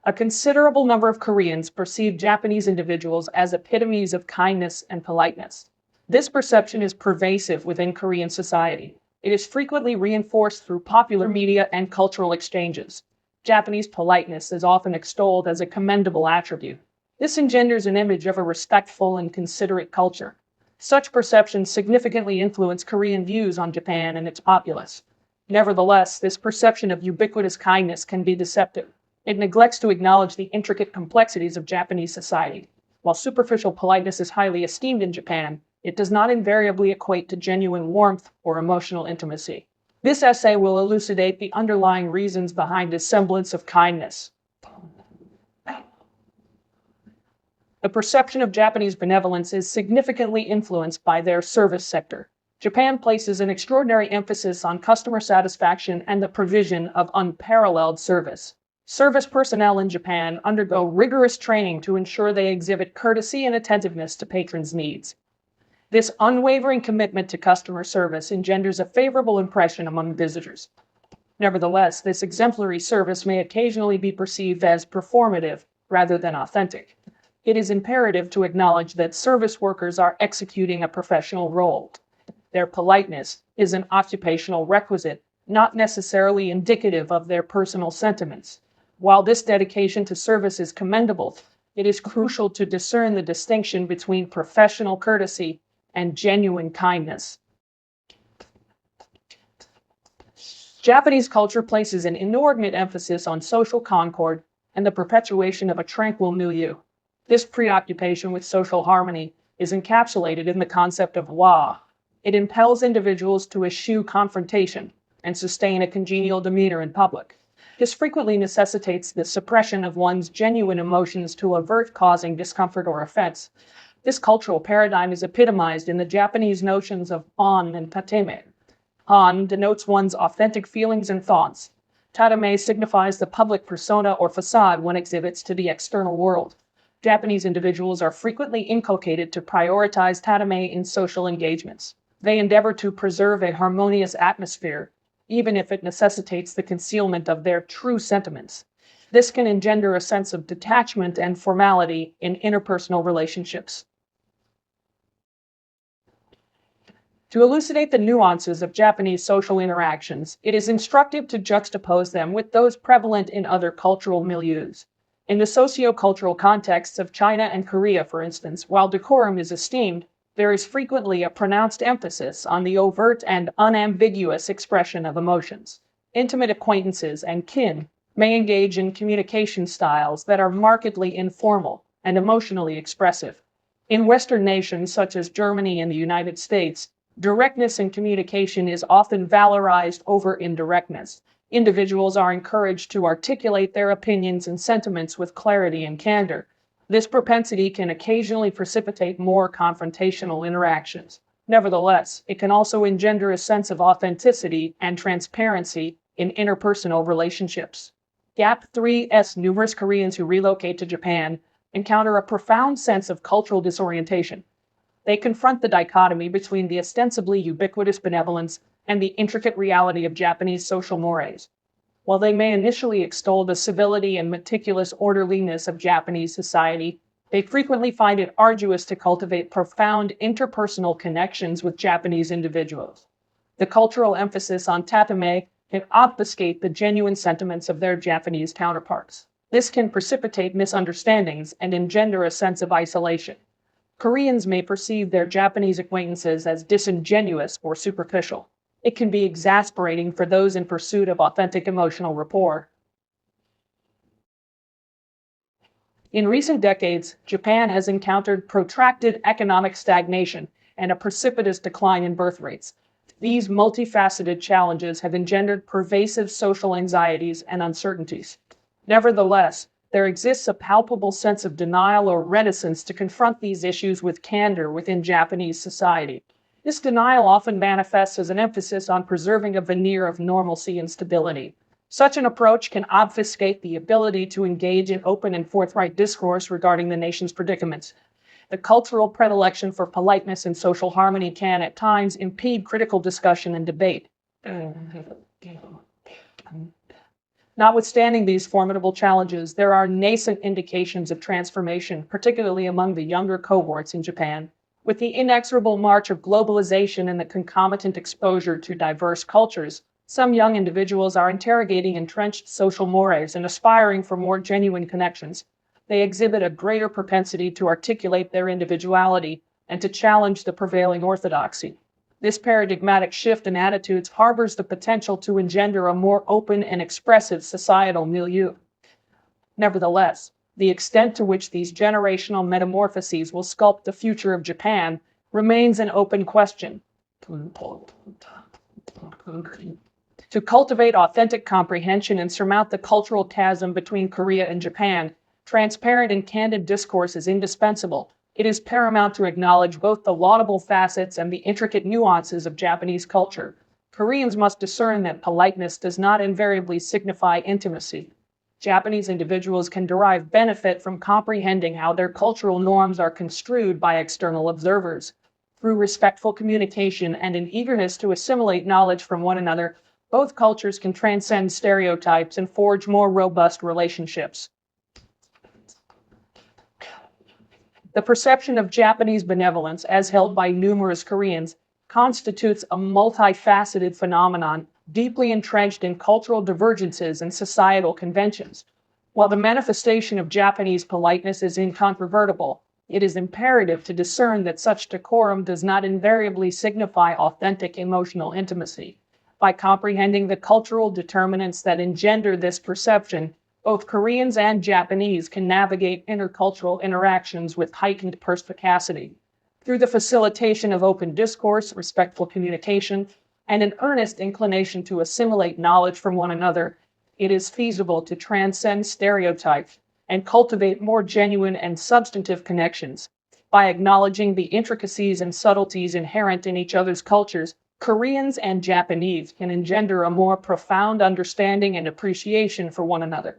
A considerable number of Koreans perceive Japanese individuals as epitomes of kindness and politeness. This perception is pervasive within Korean society. It is frequently reinforced through popular media and cultural exchanges. Japanese politeness is often extolled as a commendable attribute. This engenders an image of a respectful and considerate culture. Such perceptions significantly influence Korean views on Japan and its populace. Nevertheless, this perception of ubiquitous kindness can be deceptive. It neglects to acknowledge the intricate complexities of Japanese society. While superficial politeness is highly esteemed in Japan, it does not invariably equate to genuine warmth or emotional intimacy. This essay will elucidate the underlying reasons behind this semblance of kindness. The perception of Japanese benevolence is significantly influenced by their service sector. Japan places an extraordinary emphasis on customer satisfaction and the provision of unparalleled service. Service personnel in Japan undergo rigorous training to ensure they exhibit courtesy and attentiveness to patrons' needs. This unwavering commitment to customer service engenders a favorable impression among visitors. Nevertheless, this exemplary service may occasionally be perceived as performative rather than authentic. It is imperative to acknowledge that service workers are executing a professional role. Their politeness is an occupational requisite, not necessarily indicative of their personal sentiments. While this dedication to service is commendable, it is crucial to discern the distinction between professional courtesy and genuine kindness. Japanese culture places an inordinate emphasis on social concord and the perpetuation of a tranquil milieu. This preoccupation with social harmony is encapsulated in the concept of wa. It impels individuals to eschew confrontation and sustain a congenial demeanor in public. This frequently necessitates the suppression of one's genuine emotions to avert causing discomfort or offense. This cultural paradigm is epitomized in the Japanese notions of on and tatame. On denotes one's authentic feelings and thoughts. Tatame signifies the public persona or facade one exhibits to the external world. Japanese individuals are frequently inculcated to prioritize tatame in social engagements. They endeavor to preserve a harmonious atmosphere, even if it necessitates the concealment of their true sentiments. This can engender a sense of detachment and formality in interpersonal relationships. To elucidate the nuances of Japanese social interactions, it is instructive to juxtapose them with those prevalent in other cultural milieus. In the socio-cultural contexts of China and Korea, for instance, while decorum is esteemed, there is frequently a pronounced emphasis on the overt and unambiguous expression of emotions. Intimate acquaintances and kin may engage in communication styles that are markedly informal and emotionally expressive. In Western nations such as Germany and the United States, directness in communication is often valorized over indirectness. Individuals are encouraged to articulate their opinions and sentiments with clarity and candor. This propensity can occasionally precipitate more confrontational interactions. Nevertheless, it can also engender a sense of authenticity and transparency in interpersonal relationships. Gap 3's numerous Koreans who relocate to Japan encounter a profound sense of cultural disorientation. They confront the dichotomy between the ostensibly ubiquitous benevolence and the intricate reality of Japanese social mores. While they may initially extol the civility and meticulous orderliness of Japanese society, they frequently find it arduous to cultivate profound interpersonal connections with Japanese individuals. The cultural emphasis on tatame can obfuscate the genuine sentiments of their Japanese counterparts. This can precipitate misunderstandings and engender a sense of isolation. Koreans may perceive their Japanese acquaintances as disingenuous or superficial. It can be exasperating for those in pursuit of authentic emotional rapport. In recent decades, Japan has encountered protracted economic stagnation and a precipitous decline in birth rates. These multifaceted challenges have engendered pervasive social anxieties and uncertainties. Nevertheless, there exists a palpable sense of denial or reticence to confront these issues with candor within Japanese society. This denial often manifests as an emphasis on preserving a veneer of normalcy and stability. Such an approach can obfuscate the ability to engage in open and forthright discourse regarding the nation's predicaments. The cultural predilection for politeness and social harmony can, at times, impede critical discussion and debate. Notwithstanding these formidable challenges, there are nascent indications of transformation, particularly among the younger cohorts in Japan. With the inexorable march of globalization and the concomitant exposure to diverse cultures, some young individuals are interrogating entrenched social mores and aspiring for more genuine connections. They exhibit a greater propensity to articulate their individuality and to challenge the prevailing orthodoxy. This paradigmatic shift in attitudes harbors the potential to engender a more open and expressive societal milieu. Nevertheless, the extent to which these generational metamorphoses will sculpt the future of Japan remains an open question. To cultivate authentic comprehension and surmount the cultural chasm between Korea and Japan, transparent and candid discourse is indispensable. It is paramount to acknowledge both the laudable facets and the intricate nuances of Japanese culture. Koreans must discern that politeness does not invariably signify intimacy. Japanese individuals can derive benefit from comprehending how their cultural norms are construed by external observers. Through respectful communication and an eagerness to assimilate knowledge from one another, both cultures can transcend stereotypes and forge more robust relationships. The perception of Japanese benevolence, as held by numerous Koreans, constitutes a multifaceted phenomenon deeply entrenched in cultural divergences and societal conventions. While the manifestation of Japanese politeness is incontrovertible, it is imperative to discern that such decorum does not invariably signify authentic emotional intimacy. By comprehending the cultural determinants that engender this perception, both Koreans and Japanese can navigate intercultural interactions with heightened perspicacity. Through the facilitation of open discourse, respectful communication, and an earnest inclination to assimilate knowledge from one another, it is feasible to transcend stereotypes and cultivate more genuine and substantive connections. By acknowledging the intricacies and subtleties inherent in each other's cultures, Koreans and Japanese can engender a more profound understanding and appreciation for one another.